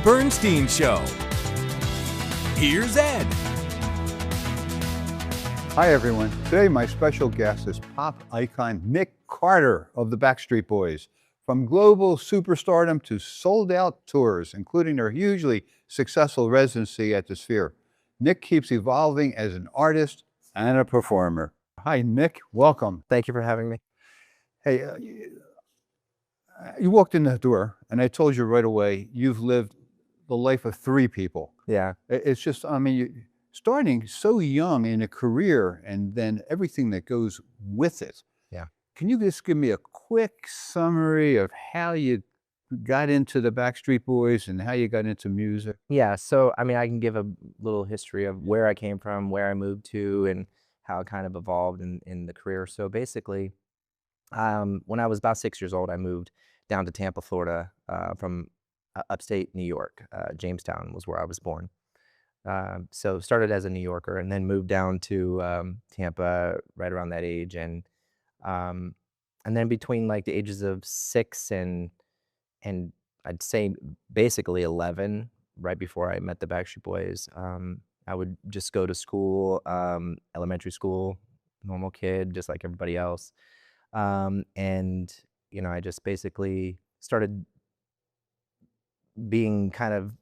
Bernstein Show. Here's Ed. Hi everyone. Today my special guest is pop icon Nick Carter of the Backstreet Boys. From global superstardom to sold-out tours, including their hugely successful residency at the Sphere, Nick keeps evolving as an artist and a performer. Hi Nick, welcome. Thank you for having me. Hey, you walked in the door and I told you right away, you've lived the life of three people. Yeah. It's just, I mean, starting so young in a career and then everything that goes with it. Yeah. Can you just give me a quick summary of how you got into the Backstreet Boys and how you got into music? Yeah. So, I mean, I can give a little history of where I came from, where I moved to, and how it kind of evolved in the career. So basically, when I was about 6 years old, I moved down to Tampa, Florida, from upstate New York. Jamestown was where I was born. So started as a New Yorker and then moved down to Tampa right around that age. And then between like the ages of 6 and I'd say basically 11, right before I met the Backstreet Boys, I would just go to school, elementary school, normal kid, just like everybody else. And, you know, I just basically started being kind of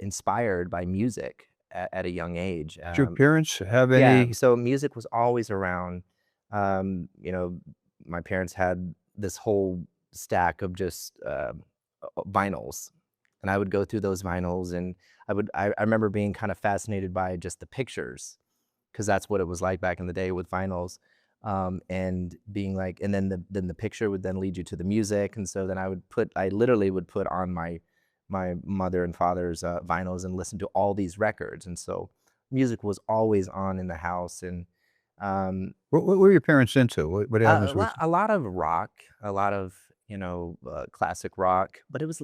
inspired by music at a young age. Did your parents have any? Yeah, so music was always around. You know, my parents had this whole stack of just vinyls, and I would go through those vinyls, and I remember being kind of fascinated by just the pictures, because that's what it was like back in the day with vinyls. And being like, and then the picture would then lead you to the music, and so then I literally would put on my mother and father's vinyls and listen to all these records, and so music was always on in the house. And What were your parents into? What happens with? a lot of rock, a lot of classic rock, but it was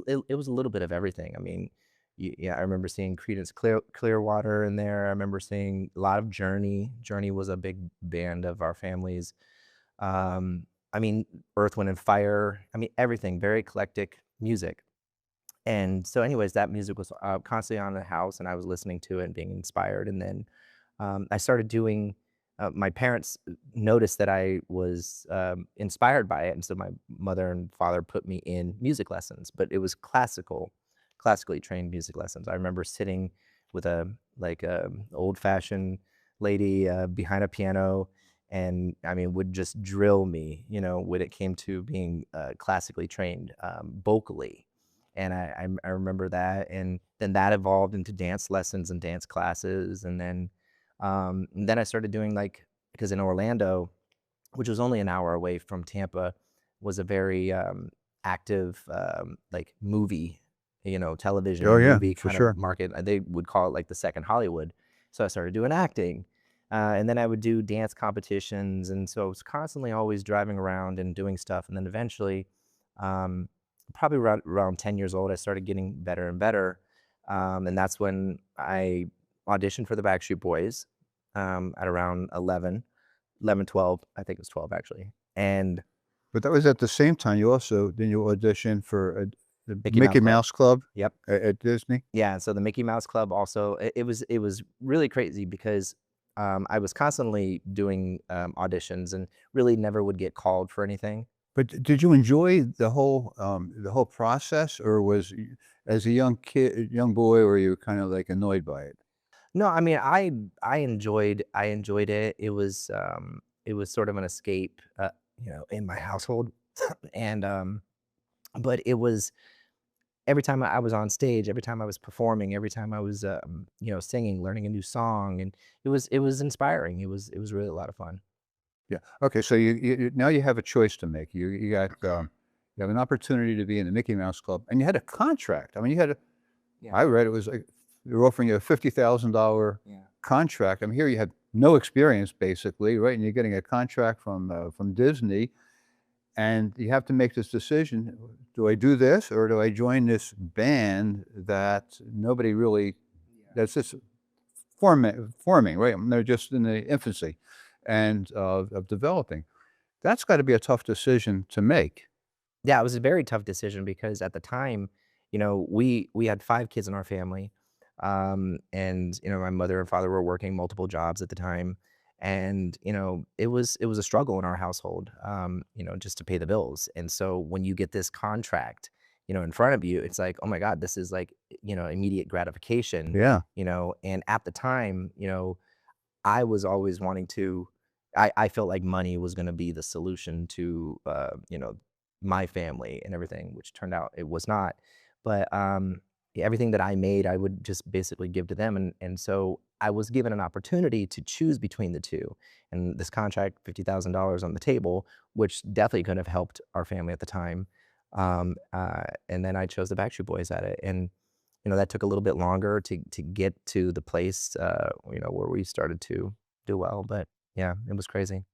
a little bit of everything. I mean, yeah, I remember seeing Creedence Clearwater in there. I remember seeing a lot of Journey. Journey was a big band of our families. I mean, Earth, Wind and Fire. I mean, everything, very eclectic music. And so anyways, that music was constantly on in the house, and I was listening to it and being inspired. And then I started doing, my parents noticed that I was inspired by it. And so my mother and father put me in music lessons, but it was classically trained music lessons. I remember sitting with a old-fashioned lady behind a piano, and I mean, would just drill me, you know, when it came to being classically trained vocally. And I remember that, and then that evolved into dance lessons and dance classes, and then I started doing because in Orlando, which was only an hour away from Tampa, was a very active movie, television movie for kind sure. of market. They would call it like the second Hollywood. So I started doing acting, and then I would do dance competitions, and so I was constantly always driving around and doing stuff, and then eventually. Probably around 10 years old, I started getting better and better. And that's when I auditioned for the Backstreet Boys at around 11, 12, I think it was 12 actually. But that was at the same time you auditioned for the Mickey Mouse Club. Yep. At Disney. Yeah, so the Mickey Mouse Club also, it was really crazy because I was constantly doing auditions and really never would get called for anything. But did you enjoy the whole process, or as a young boy, were you kind of like annoyed by it? No, I mean, I enjoyed it. It was sort of an escape, in my household, and but it was every time I was on stage, every time I was performing, every time I was singing, learning a new song, and it was inspiring. It was really a lot of fun. Yeah. Okay. So you now you have a choice to make. You have an opportunity to be in the Mickey Mouse Club, and you had a contract. I mean, you had a. Yeah. I read it was like they were offering you a $50,000 Yeah. contract. I mean, here you had no experience basically, right? And you're getting a contract from Disney, and you have to make this decision: do I do this, or do I join this band that nobody really? That's just forming, right? I mean, they're just in the infancy and of developing. That's got to be a tough decision to make. Yeah, it was a very tough decision because at the time, we had 5 kids in our family, and, my mother and father were working multiple jobs at the time, and, it was a struggle in our household, just to pay the bills, and so when you get this contract, in front of you, it's like, "Oh my god, this is like, immediate gratification," Yeah. and at the time, I was always wanting to I felt like money was gonna be the solution to, my family and everything, which turned out it was not. But, yeah, everything that I made, I would just basically give to them, and so I was given an opportunity to choose between the 2, and this contract, $50,000 on the table, which definitely could have helped our family at the time, and then I chose the Backstreet Boys at it, and, that took a little bit longer to get to the place, where we started to do well, but yeah, it was crazy.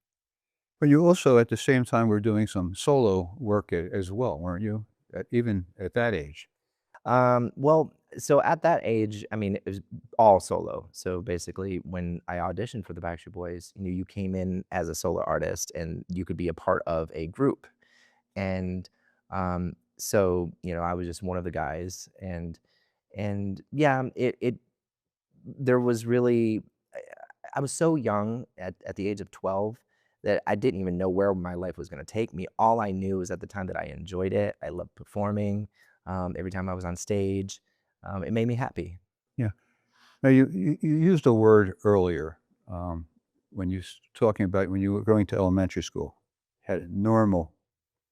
But you also, at the same time, were doing some solo work as well, weren't you? Even at that age. Well, so at that age, I mean, it was all solo. So basically, when I auditioned for the Backstreet Boys, you came in as a solo artist and you could be a part of a group. And so, I was just one of the guys, and yeah, it there was really I was so young at the age of 12 that I didn't even know where my life was gonna take me. All I knew is at the time that I enjoyed it. I loved performing. Every time I was on stage, it made me happy. Yeah. Now you used a word earlier, when talking about when you were going to elementary school, had a normal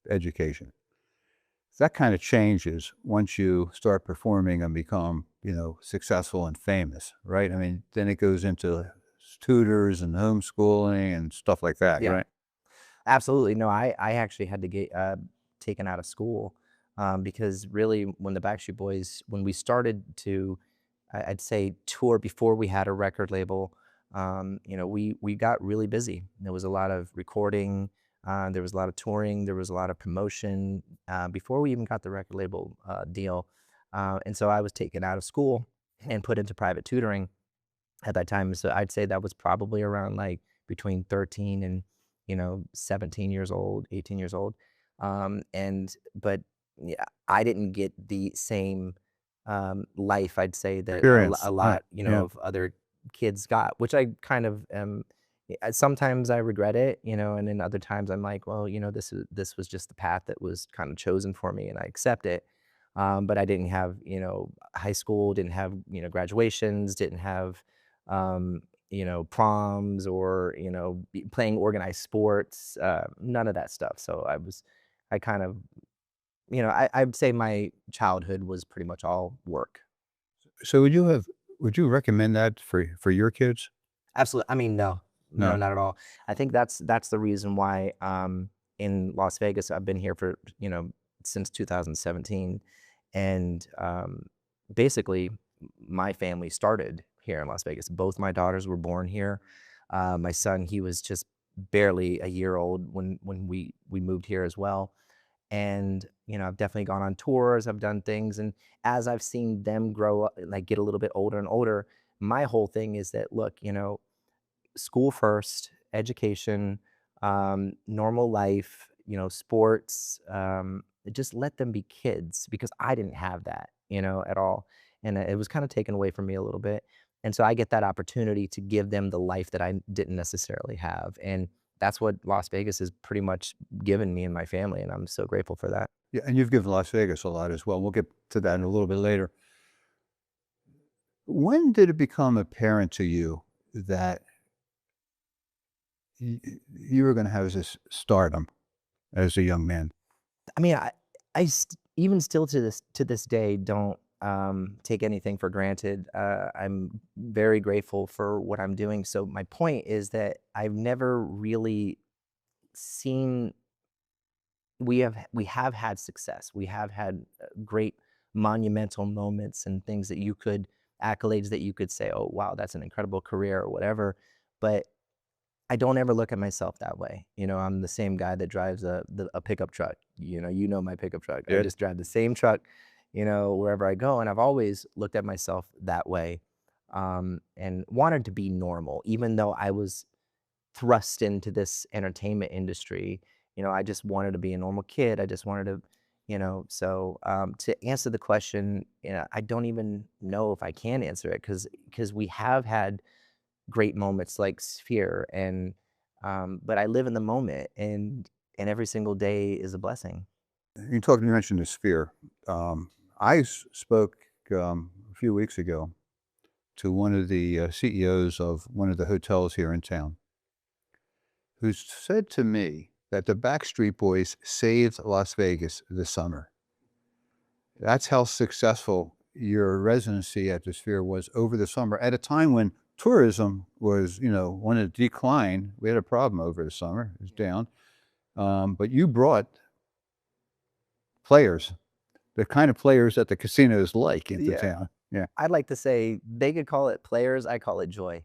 education. That kind of changes once you start performing and become, successful and famous, right? I mean, then it goes into tutors and homeschooling and stuff like that, Yeah. right? Absolutely. No, I actually had to get taken out of school because really, when the Backstreet Boys, when we started to, I'd say, tour before we had a record label, we got really busy. There was a lot of recording, there was a lot of touring, there was a lot of promotion before we even got the record label deal, and so I was taken out of school and put into private tutoring at that time. So I'd say that was probably around like between 13 and 17 years old, 18 years old. But yeah, I didn't get the same life, I'd say, that Experience, a right? lot, Yeah. of other kids got, which I kind of sometimes I regret it, and then other times I'm like, well, this was just the path that was kind of chosen for me, and I accept it. But I didn't have, high school, didn't have, graduations, didn't have, proms or, playing organized sports, none of that stuff. So I kind of, I'd say my childhood was pretty much all work. So would you recommend that for your kids? Absolutely. I mean, no, no, No. not at all. I think that's the reason why in Las Vegas, I've been here for, since 2017. And basically, my family started here in Las Vegas. Both my daughters were born here. My son, he was just barely a year old when we moved here as well. And I've definitely gone on tours. I've done things, and as I've seen them grow up, like get a little bit older and older, my whole thing is that, look, school first, education, normal life, sports, just let them be kids because I didn't have that, at all. And it was kind of taken away from me a little bit. And so I get that opportunity to give them the life that I didn't necessarily have. And that's what Las Vegas has pretty much given me and my family. And I'm so grateful for that. Yeah, and you've given Las Vegas a lot as well. We'll get to that in a little bit later. When did it become apparent to you that you were going to have this stardom as a young man? I mean, even still to this day don't take anything for granted. I'm very grateful for what I'm doing. So my point is that I've never really seen we have had success. We have had great monumental moments and things that you could accolades that you could say, oh wow, that's an incredible career or whatever. But I don't ever look at myself that way. I'm the same guy that drives a pickup truck. My pickup truck. I Yeah. just drive the same truck, wherever I go. And I've always looked at myself that way, and wanted to be normal, even though I was thrust into this entertainment industry. I just wanted to be a normal kid. I just wanted to, you know. So to answer the question, you know, I don't even know if I can answer it because we have had great moments like Sphere, and but I live in the moment, and every single day is a blessing. You mentioned the Sphere. Spoke a few weeks ago to one of the CEOs of one of the hotels here in town, who said to me that the Backstreet Boys saved Las Vegas this summer. That's how successful your residency at the Sphere was over the summer at a time when tourism was, on a decline. We had a problem over the summer; it was down. But you brought players, the kind of players that the casinos like, into Yeah. town. Yeah. I'd like to say they could call it players, I call it joy.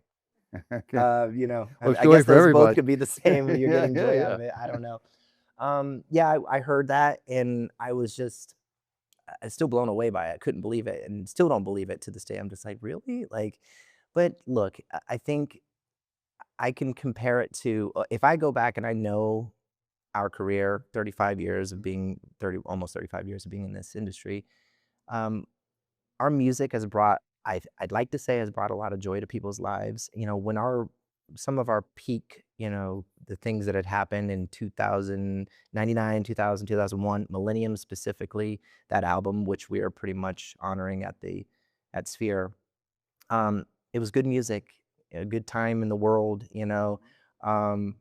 Okay. You know, Well, I joy guess for those both everybody. could be the same. You're Yeah, getting yeah, joy out yeah. of it. I don't know. Yeah, I heard that and I was just still blown away by it. I couldn't believe it and still don't believe it to this day. I'm just like, really? Like, but look, I think I can compare it to if I go back and I know our career, 35 years of being 30, almost 35 years of being in this industry. Um, our music has brought, I'd like to say, has brought a lot of joy to people's lives. You know, when some of our peak, you know, the things that had happened in 2099, 2000, 2001, Millennium specifically, that album, which we are pretty much honoring at Sphere. Um, it was good music, a good time in the world, you know. Um,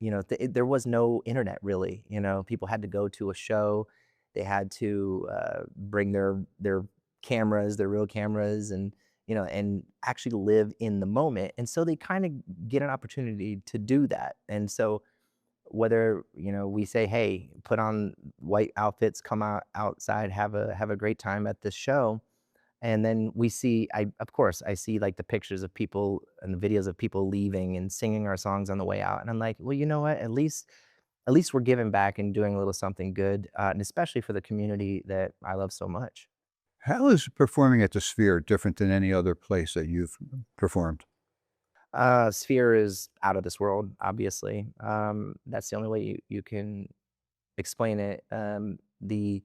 there was no internet really, you know. People had to go to a show. They had to bring their cameras, their real cameras, and and actually live in the moment. And so they kind of get an opportunity to do that. And so whether we say, hey, put on white outfits, come outside, have a great time at this show, and then we see, of course, I see like the pictures of people and the videos of people leaving and singing our songs on the way out. And I'm like, well, you know what? At least we're giving back and doing a little something good, and especially for the community that I love so much. How is performing at the Sphere different than any other place that you've performed? Sphere is out of this world, obviously. That's the only way you can explain it. The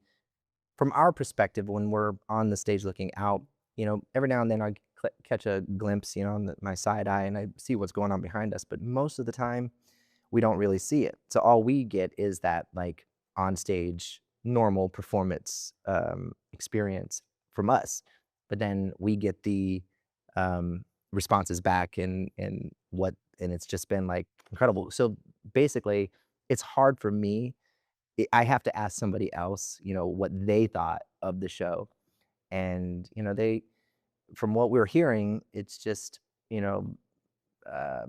From our perspective, when we're on the stage looking out, every now and then I catch a glimpse, on my side eye, and I see what's going on behind us. But most of the time, we don't really see it. So all we get is that like on stage normal performance experience from us. But then we get the responses back, and it's just been like incredible. So basically, it's hard for me. I have to ask somebody else, what they thought of the show. And, from what we're hearing, it's just,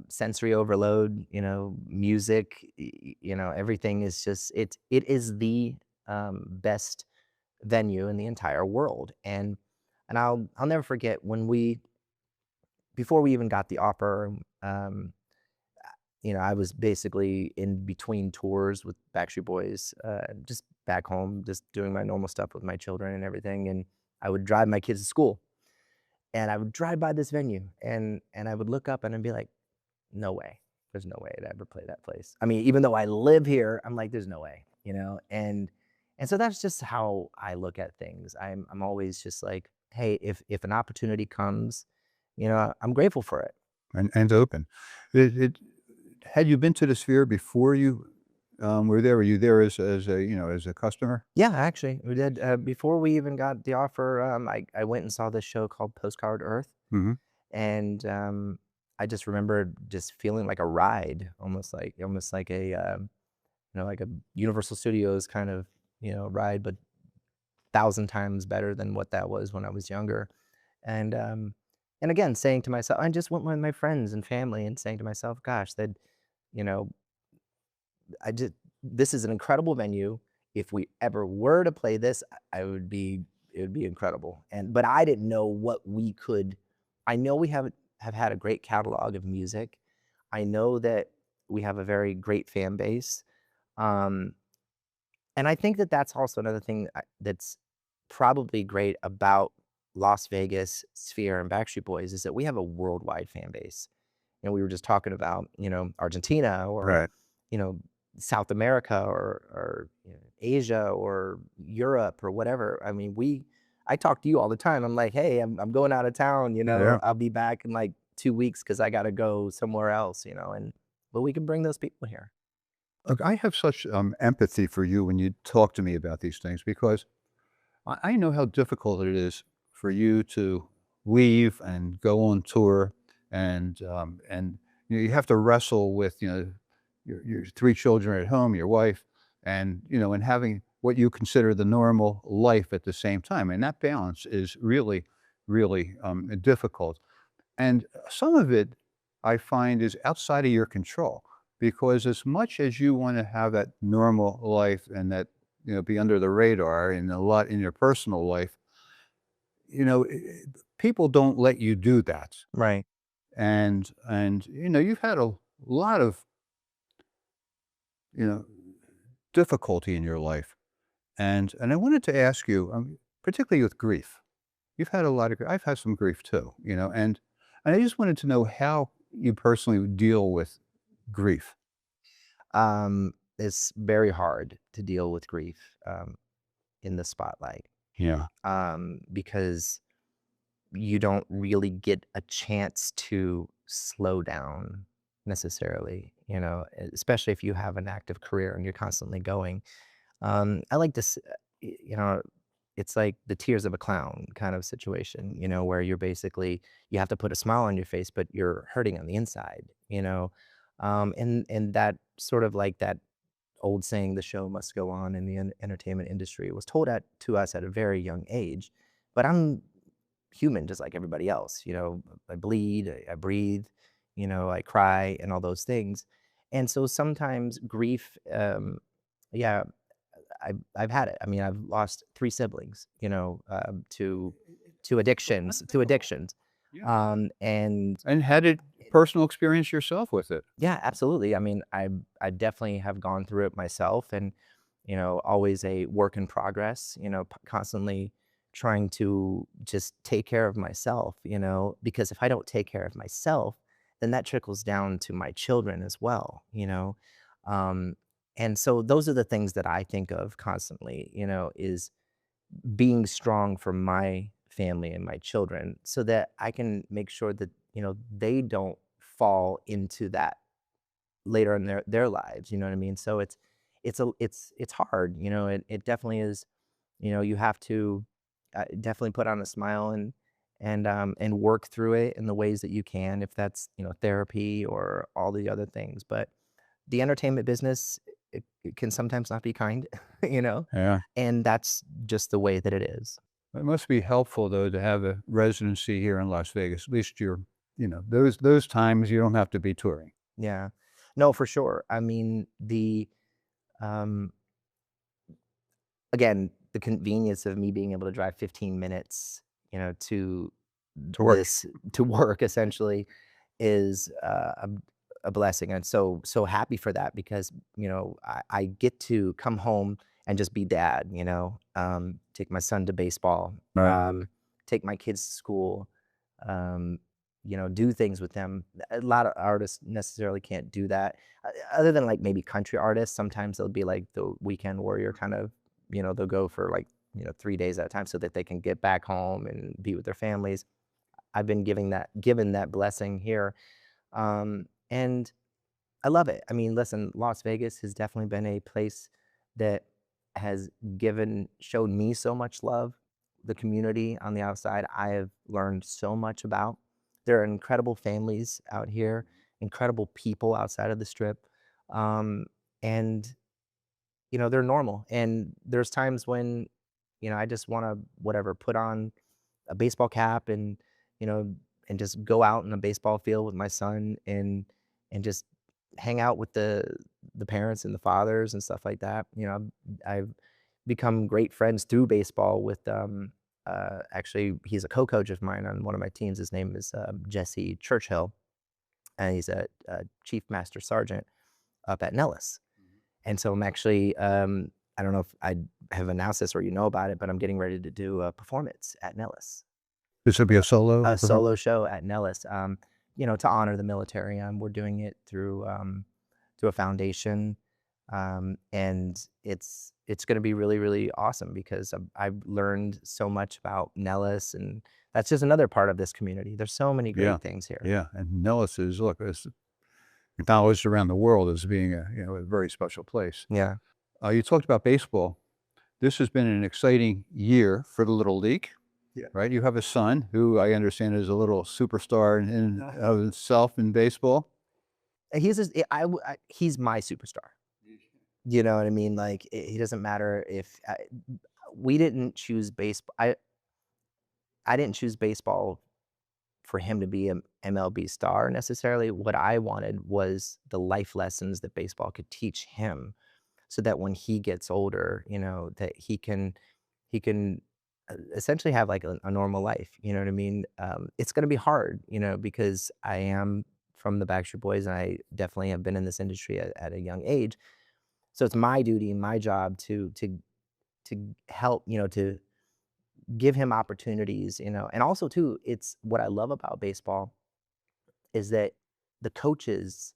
sensory overload, music, everything is just, it is the best venue in the entire world. And I'll never forget when before we even got the offer, I was basically in between tours with Backstreet Boys, just back home, just doing my normal stuff with my children and everything. And I would drive my kids to school, and I would drive by this venue, and I would look up and I'd be like, no way, there's no way I'd ever play that place. I mean, even though I live here, I'm like, there's no way, and so that's just how I look at things. I'm always just like, hey, if an opportunity comes, I'm grateful for it. And open. It Had you been to the Sphere before you, were there? Were you there as a customer? Yeah, actually, we did. Before we even got the offer, I went and saw this show called Postcard Earth, Mhm. and I just remember just feeling like a ride, almost like a like a Universal Studios kind of ride, but 1,000 times better than what that was when I was younger. And again, saying to myself, I just went with my friends and family, and saying to myself, gosh, that you know I just this is an incredible venue. If we ever were to play this, I would be it would be incredible. But I didn't know what we could. I know we have had a great catalog of music. I know that we have a very great fan base. Um, and I think that that's also another thing that's probably great about Las Vegas, Sphere, and Backstreet Boys is that we have a worldwide fan base. We were just talking about, Argentina or, Right. you know, South America or Asia or Europe or whatever. I mean, I talk to you all the time. I'm like, hey, I'm going out of town, Yeah. I'll be back in like 2 weeks because I got to go somewhere else, but we can bring those people here. Look, I have such empathy for you when you talk to me about these things because I know how difficult it is for you to leave and go on tour, and you have to wrestle with your three children at home, your wife, and having what you consider the normal life at the same time, and that balance is really, really difficult. And some of it I find is outside of your control because as much as you want to have that normal life and that be under the radar and a lot in your personal life, you know, i- people don't let you do that. Right. And you've had a lot of you know difficulty in your life, and I wanted to ask you, particularly with grief. You've had a lot of grief. I've had some grief too, and I just wanted to know how you personally deal with grief. It's very hard to deal with grief in the spotlight Yeah. because you don't really get a chance to slow down necessarily, especially if you have an active career and you're constantly going. I like this, it's like the tears of a clown kind of situation, where you have to put a smile on your face, but you're hurting on the inside. And that sort of like that old saying, the show must go on in the entertainment industry was told to us at a very young age. But I'm human just like everybody else. I bleed, I breathe, I cry and all those things. And so sometimes grief, yeah, I've had it. I mean, I've lost 3 siblings, to addictions. Yeah. And And had it personal experience yourself with it. yeah, absolutely. I mean, I definitely have gone through it myself, and always a work in progress. Constantly trying to just take care of myself. Because if I don't take care of myself, then that trickles down to my children as well. Um, and so those are the things that I think of constantly. Is being strong for my family and my children, so that I can make sure that they don't fall into that later in their lives, you know what I mean? So it's hard, it definitely is. You have to definitely put on a smile and work through it in the ways that you can, if that's therapy or all the other things. But the entertainment business, it can sometimes not be kind, you know, Yeah. and that's just the way that it is. It must be helpful though to have a residency here in Las Vegas. At least those times you don't have to be touring. Yeah. No, for sure. I mean, um, again, the convenience of me being able to drive 15 minutes, to To work. to work essentially is a blessing. And so happy for that because, I get to come home and just be dad, take my son to baseball, Right. take my kids to school, um, do things with them. A lot of artists necessarily can't do that. Other than like maybe country artists, sometimes they'll be like the weekend warrior kind of, they'll go for like, 3 days at a time so that they can get back home and be with their families. I've been given that blessing here. And I love it. I mean, listen, Las Vegas has definitely been a place that has shown me so much love. The community on the outside, I have learned so much about. There are incredible families out here, incredible people outside of the strip. Um, and they're normal. And there's times when, I just want to, whatever, put on a baseball cap you know, and just go out in a baseball field with my son and just hang out with the parents and the fathers and stuff like that. I've become great friends through baseball with actually he's a co-coach of mine on one of my teams. His name is Jesse Churchill, and he's a chief master sergeant up at Nellis. And so I'm actually, I don't know if I have announced this or about it, but I'm getting ready to do a performance at Nellis, This would be a solo. a solo show at Nellis, to honor the military. We're doing it through a foundation. And it's going to be really, really awesome because I've learned so much about Nellis, and that's just another part of this community. There's so many Yeah. great things here. Yeah. And Nellis is, look, it's acknowledged around the world as being a very special place. Yeah. You talked about baseball. This has been an exciting year for the Little League. Yeah. Right? You have a son who I understand is a little superstar in of himself in baseball. He's just, he's my superstar. You know what I mean? Like he doesn't matter if we didn't choose baseball. I didn't choose baseball for him to be an MLB star necessarily. What I wanted was the life lessons that baseball could teach him, so that when he gets older, that he can essentially have like a normal life. You know what I mean? It's going to be hard, because I am from the Backstreet Boys, and I definitely have been in this industry at a young age. So it's my duty and my job to help, to give him opportunities, and also too, it's what I love about baseball is that the coaches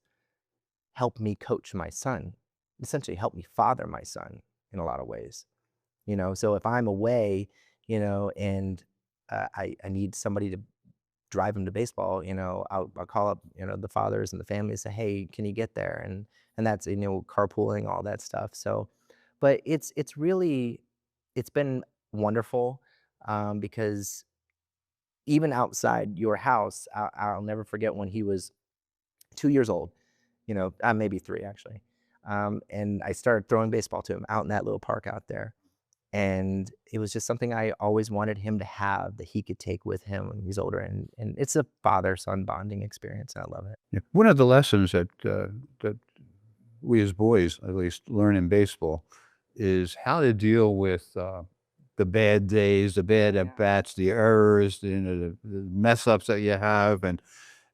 help me coach my son, essentially help me father my son in a lot of ways. So if I'm away, and I need somebody to drive him to baseball, I'll call up, the fathers and the family and say, hey, can you get there? And that's, carpooling, all that stuff. So, but it's really, it's been wonderful, because even outside your house, I'll never forget when he was 2 years old, maybe three actually. And I started throwing baseball to him out in that little park out there. And it was just something I always wanted him to have, that he could take with him when he's older. And it's a father-son bonding experience, and I love it. Yeah. One of the lessons that we as boys, at least, learn in baseball is how to deal with the bad days, the bad at bats, the errors, the mess ups that you have, and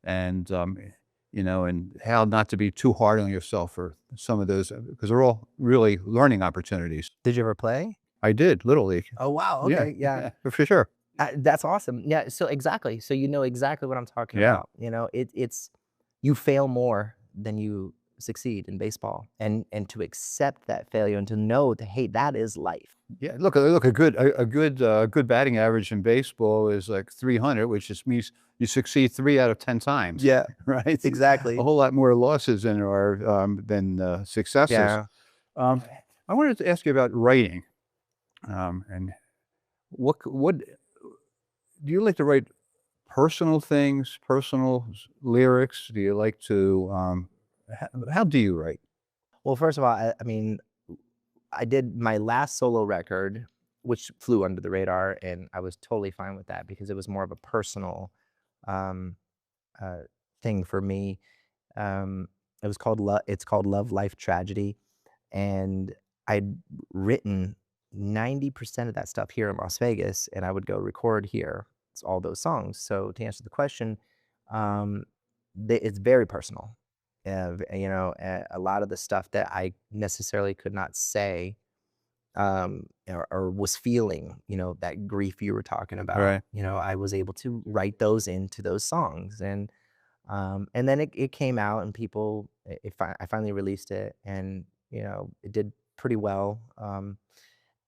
and how not to be too hard on yourself for some of those, because they're all really learning opportunities. Did you ever play? I did Little League. Oh, wow. Yeah, Okay. Yeah. for sure. That's awesome. Yeah. So exactly. So you know exactly what I'm talking Yeah. about. It's you fail more than you succeed in baseball, and to accept that failure and to know that, hey, that is life. Yeah, look, a good batting average in baseball is like 300, which just means you succeed 3 out of 10 times. Yeah. Right? Exactly. A whole lot more losses than successes. Yeah. I wanted to ask you about writing, and what do you like to write? Personal things, personal lyrics? Do you like to? How do you write? Well, first of all, I mean, I did my last solo record, which flew under the radar, and I was totally fine with that because it was more of a personal um, uh, thing for me. It's called Love, Life, Tragedy, and I'd written 90% of that stuff here in Las Vegas, and I would go record here. It's all those songs. So to answer the question, um, it's very personal. A lot of the stuff that I necessarily could not say, or was feeling, that grief you were talking about. Right. I was able to write those into those songs, and then it came out, and I finally released it, and it did pretty well.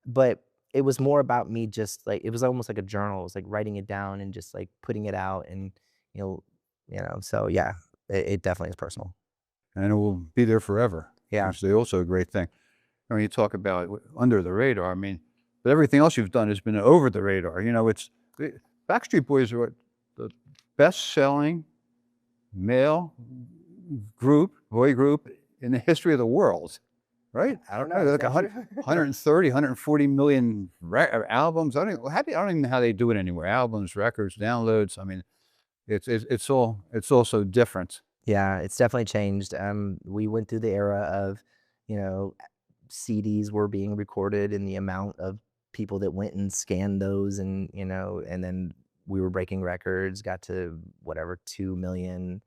But it was more about me, just like it was almost like a journal. It was like writing it down and just like putting it out, and you know, So yeah, it definitely is personal. And it will be there forever. Yeah. Which is also a great thing. I mean, you talk about under the radar. I mean, but everything else you've done has been over the radar. Backstreet Boys are the best-selling male boy group in the history of the world, right? I don't know. Like 130, 140 million albums. I don't even know how they do it anymore. Albums, records, downloads. I mean, it's all so different. Yeah, it's definitely changed. We went through the era of, you know, CDs were being recorded, and the amount of people that went and scanned those, and and then we were breaking records, got to whatever 2 million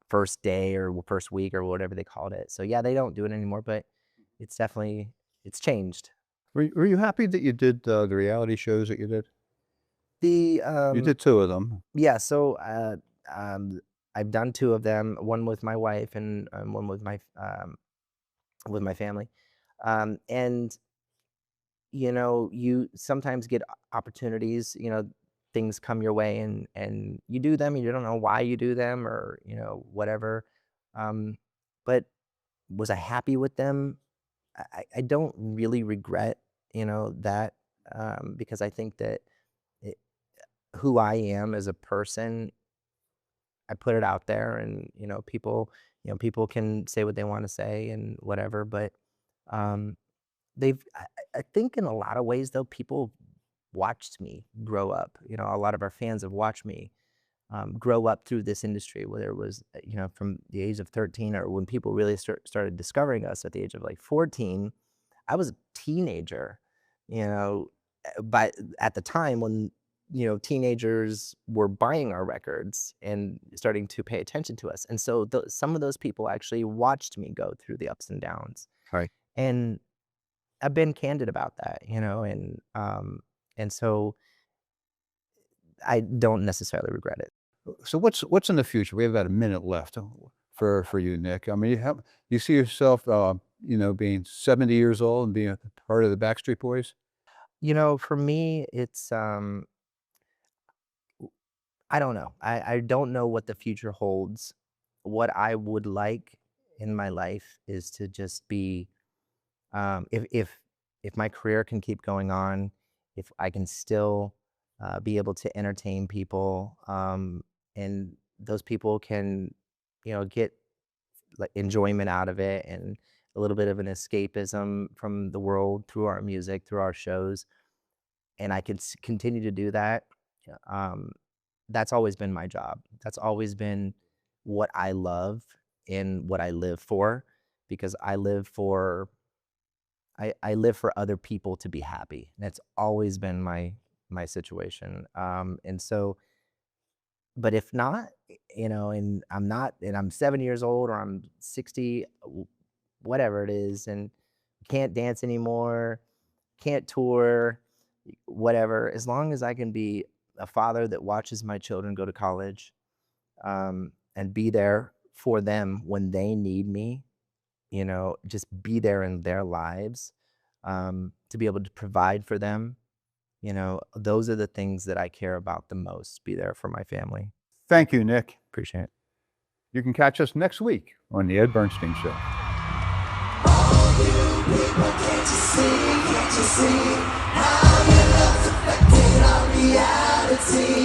first day or first week or whatever they called it. So yeah, they don't do it anymore, but it's changed. Were you happy that you did the reality shows that you did? The You did 2 of them. Yeah, so I've done 2 of them, one with my wife and one with my with my family. And you sometimes get opportunities, things come your way and you do them and you don't know why you do them or, whatever. Um, but was I happy with them? I don't really regret, that, because I think that it, who I am as a person, I put it out there and, people can say what they want to say and whatever, but, um, I think in a lot of ways though, people watched me grow up. A lot of our fans have watched me grow up through this industry, whether it was, from the age of 13 or when people really started discovering us at the age of like 14. I was a teenager, but at the time when, teenagers were buying our records and starting to pay attention to us. And so some of those people actually watched me go through the ups and downs. Right. And I've been candid about that, and so I don't necessarily regret it. So what's in the future? We have about a minute left for you, Nick. I mean, you see yourself, being 70 years old and being a part of the Backstreet Boys? For me, it's I don't know. I don't know what the future holds. What I would like in my life is to just be, if my career can keep going on, if I can still be able to entertain people, and those people can, get like enjoyment out of it and a little bit of an escapism from the world through our music, through our shows, and I can continue to do that. Yeah, that's always been my job. That's always been what I love and what I live for, because I live for other people to be happy. That's always been my situation. And so, but if not, and I'm not, and I'm 7 years old or I'm 60, whatever it is, and can't dance anymore, can't tour, whatever, as long as I can be a father that watches my children go to college, and be there for them when they need me, just be there in their lives, to be able to provide for them. Those are the things that I care about the most, be there for my family. Thank you, Nick. Appreciate it. You can catch us next week on The Ed Bernstein Show. Can't you see how your love's affecting our reality?